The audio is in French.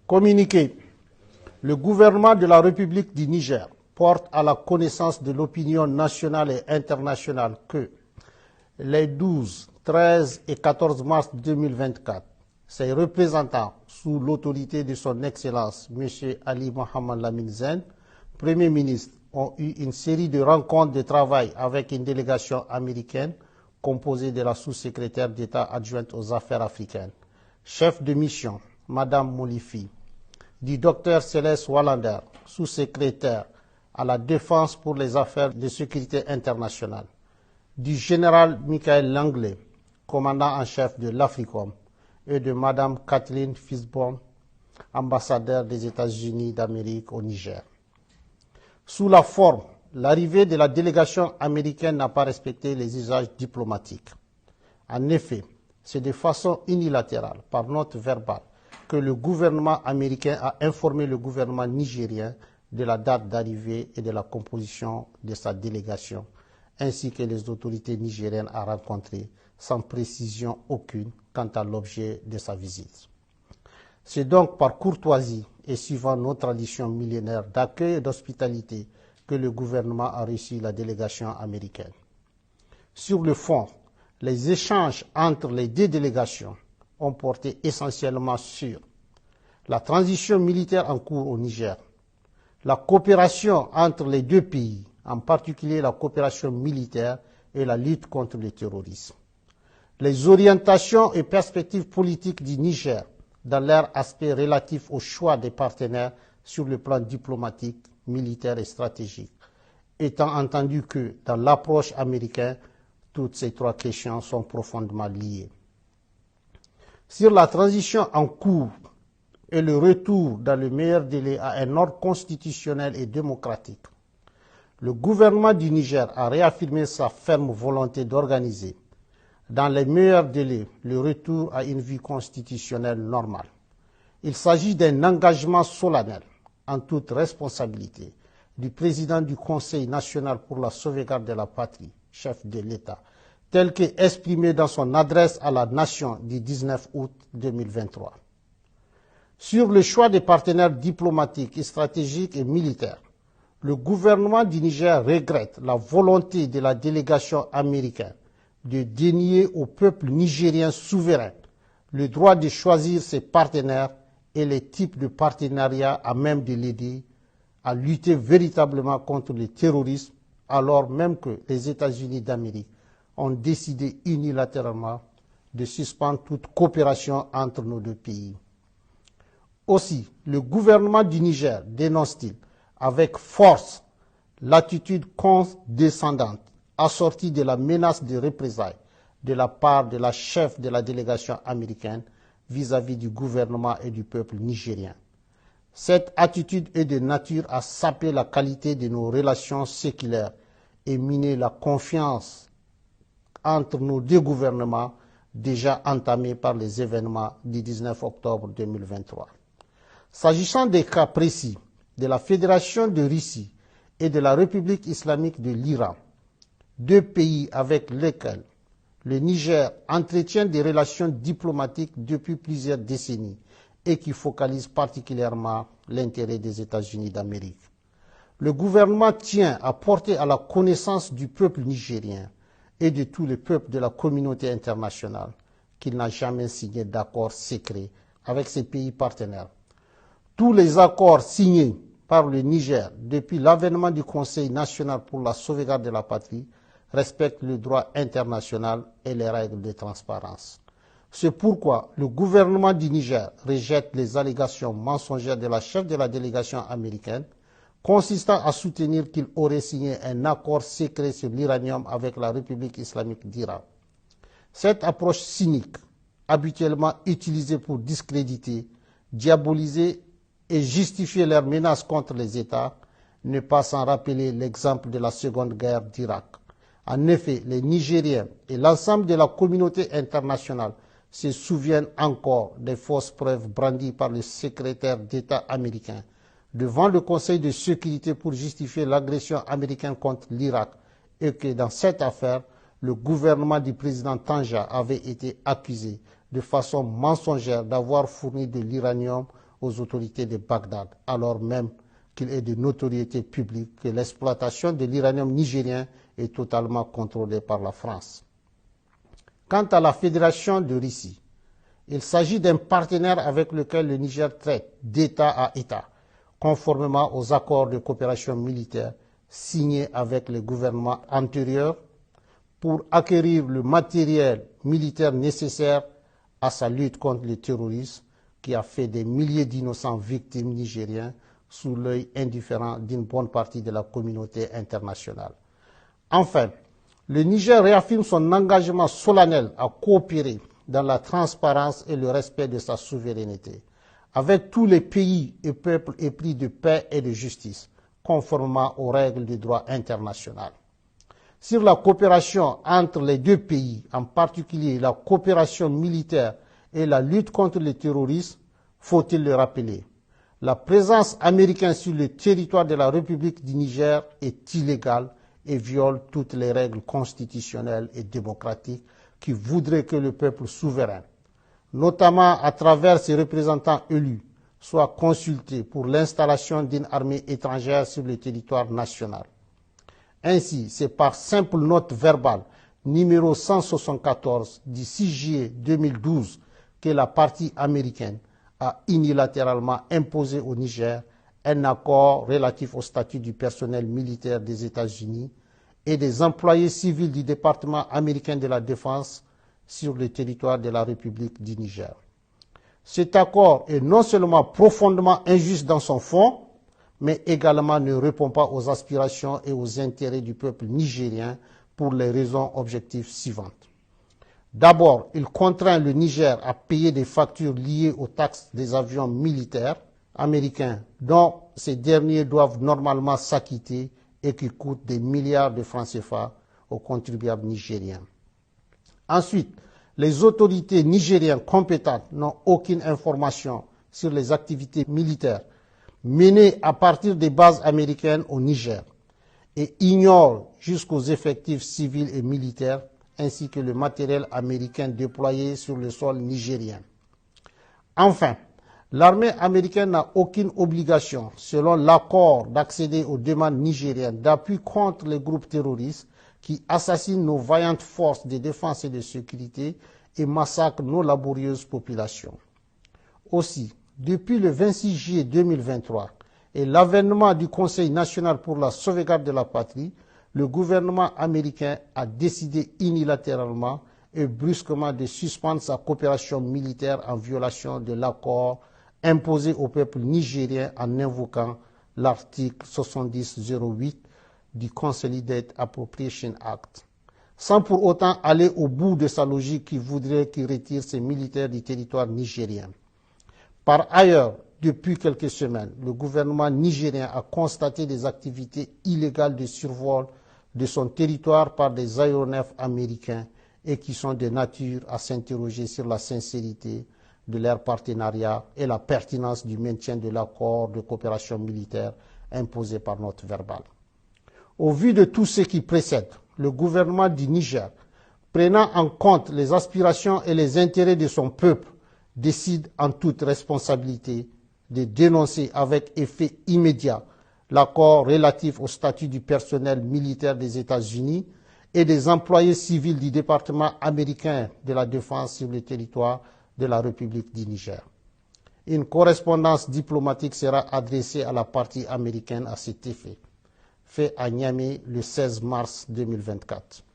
Communiqué. Le gouvernement de la République du Niger porte à la connaissance de l'opinion nationale et internationale que les 12, 13 et 14 mars 2024, ses représentants, sous l'autorité de son Excellence M. Ali Mohamed Lamine Zen, Premier ministre, ont eu une série de rencontres de travail avec une délégation américaine composée de la sous-secrétaire d'État adjointe aux affaires africaines, chef de mission, Madame Molifi, du docteur Céleste Wallander, sous-secrétaire à la défense pour les affaires de sécurité internationale, du général Michael Langley, commandant en chef de l'Africom, et de Madame Kathleen Fisborn, ambassadeur des États-Unis d'Amérique au Niger. Sous la forme, l'arrivée de la délégation américaine n'a pas respecté les usages diplomatiques. En effet, c'est de façon unilatérale, par note verbale, que le gouvernement américain a informé le gouvernement nigérien de la date d'arrivée et de la composition de sa délégation, ainsi que les autorités nigériennes à rencontrer, sans précision aucune quant à l'objet de sa visite. C'est donc par courtoisie et suivant nos traditions millénaires d'accueil et d'hospitalité que le gouvernement a reçu la délégation américaine. Sur le fond, les échanges entre les deux délégations ont porté essentiellement sur la transition militaire en cours au Niger, la coopération entre les deux pays, en particulier la coopération militaire et la lutte contre le terrorisme, les orientations et perspectives politiques du Niger dans leur aspect relatif au choix des partenaires sur le plan diplomatique, militaire et stratégique, étant entendu que dans l'approche américaine, toutes ces trois questions sont profondément liées. Sur la transition en cours et le retour dans le meilleur délai à un ordre constitutionnel et démocratique, le gouvernement du Niger a réaffirmé sa ferme volonté d'organiser, dans les meilleurs délais, le retour à une vie constitutionnelle normale. Il s'agit d'un engagement solennel, en toute responsabilité, du président du Conseil national pour la sauvegarde de la patrie, chef de l'État, tel qu'exprimé dans son adresse à la nation du 19 août 2023. Sur le choix des partenaires diplomatiques, stratégiques et militaires, le gouvernement du Niger regrette la volonté de la délégation américaine de dénier au peuple nigérien souverain le droit de choisir ses partenaires et les types de partenariats à même de l'aider à lutter véritablement contre le terrorisme, alors même que les États-Unis d'Amérique ont décidé unilatéralement de suspendre toute coopération entre nos deux pays. Aussi, le gouvernement du Niger dénonce-t-il avec force l'attitude condescendante assortie de la menace de représailles de la part de la chef de la délégation américaine vis-à-vis du gouvernement et du peuple nigérien. Cette attitude est de nature à saper la qualité de nos relations séculaires et miner la confiance entre nos deux gouvernements déjà entamés par les événements du 19 octobre 2023. S'agissant des cas précis de la Fédération de Russie et de la République islamique de l'Iran, deux pays avec lesquels le Niger entretient des relations diplomatiques depuis plusieurs décennies et qui focalisent particulièrement l'intérêt des États-Unis d'Amérique. Le gouvernement tient à porter à la connaissance du peuple nigérien et de tous les peuples de la communauté internationale qu'il n'a jamais signé d'accord secret avec ses pays partenaires. Tous les accords signés par le Niger depuis l'avènement du Conseil national pour la sauvegarde de la patrie respectent le droit international et les règles de transparence. C'est pourquoi le gouvernement du Niger rejette les allégations mensongères de la chef de la délégation américaine consistant à soutenir qu'il aurait signé un accord secret sur l'uranium avec la République islamique d'Iran. Cette approche cynique, habituellement utilisée pour discréditer, diaboliser et justifier leurs menaces contre les États, ne pas sans rappeler l'exemple de la Seconde Guerre d'Irak. En effet, les Nigériens et l'ensemble de la communauté internationale se souviennent encore des fausses preuves brandies par le secrétaire d'État américain devant le Conseil de sécurité pour justifier l'agression américaine contre l'Irak et que dans cette affaire, le gouvernement du président Tanja avait été accusé de façon mensongère d'avoir fourni de l'uranium aux autorités de Bagdad, alors même qu'il est de notoriété publique que l'exploitation de l'uranium nigérien est totalement contrôlée par la France. Quant à la Fédération de Russie, il s'agit d'un partenaire avec lequel le Niger traite d'État à État, conformément aux accords de coopération militaire signés avec les gouvernements antérieurs pour acquérir le matériel militaire nécessaire à sa lutte contre le terrorisme qui a fait des milliers d'innocents victimes nigériens sous l'œil indifférent d'une bonne partie de la communauté internationale. Enfin, le Niger réaffirme son engagement solennel à coopérer dans la transparence et le respect de sa souveraineté avec tous les pays et peuples épris de paix et de justice, conformément aux règles du droit international. Sur la coopération entre les deux pays, en particulier la coopération militaire et la lutte contre le terrorisme, faut-il le rappeler, la présence américaine sur le territoire de la République du Niger est illégale et viole toutes les règles constitutionnelles et démocratiques qui voudraient que le peuple souverain, notamment à travers ses représentants élus, soit consulté pour l'installation d'une armée étrangère sur le territoire national. Ainsi, c'est par simple note verbale numéro 174 du 6 juillet 2012 que la partie américaine a unilatéralement imposé au Niger un accord relatif au statut du personnel militaire des États-Unis et des employés civils du département américain de la Défense sur le territoire de la République du Niger. Cet accord est non seulement profondément injuste dans son fond, mais également ne répond pas aux aspirations et aux intérêts du peuple nigérien pour les raisons objectives suivantes. D'abord, il contraint le Niger à payer des factures liées aux taxes des avions militaires américains dont ces derniers doivent normalement s'acquitter et qui coûtent des milliards de francs CFA aux contribuables nigériens. Ensuite, les autorités nigériennes compétentes n'ont aucune information sur les activités militaires menées à partir des bases américaines au Niger et ignorent jusqu'aux effectifs civils et militaires ainsi que le matériel américain déployé sur le sol nigérien. Enfin, l'armée américaine n'a aucune obligation, selon l'accord, d'accéder aux demandes nigériennes d'appui contre les groupes terroristes qui assassinent nos vaillantes forces de défense et de sécurité et massacrent nos laborieuses populations. Aussi, depuis le 26 juillet 2023 et l'avènement du Conseil national pour la sauvegarde de la patrie, le gouvernement américain a décidé unilatéralement et brusquement de suspendre sa coopération militaire en violation de l'accord imposé au peuple nigérien en invoquant l'article 7008 du Consolidated Appropriation Act, sans pour autant aller au bout de sa logique qui voudrait qu'il retire ses militaires du territoire nigérien. Par ailleurs, depuis quelques semaines, le gouvernement nigérien a constaté des activités illégales de survol de son territoire par des aéronefs américains et qui sont de nature à s'interroger sur la sincérité de leur partenariat et la pertinence du maintien de l'accord de coopération militaire imposé par note verbale. Au vu de tout ce qui précède, le gouvernement du Niger, prenant en compte les aspirations et les intérêts de son peuple, décide en toute responsabilité de dénoncer avec effet immédiat l'accord relatif au statut du personnel militaire des États-Unis et des employés civils du département américain de la Défense sur le territoire de la République du Niger. Une correspondance diplomatique sera adressée à la partie américaine à cet effet, fait à Niamey le 16 mars 2024.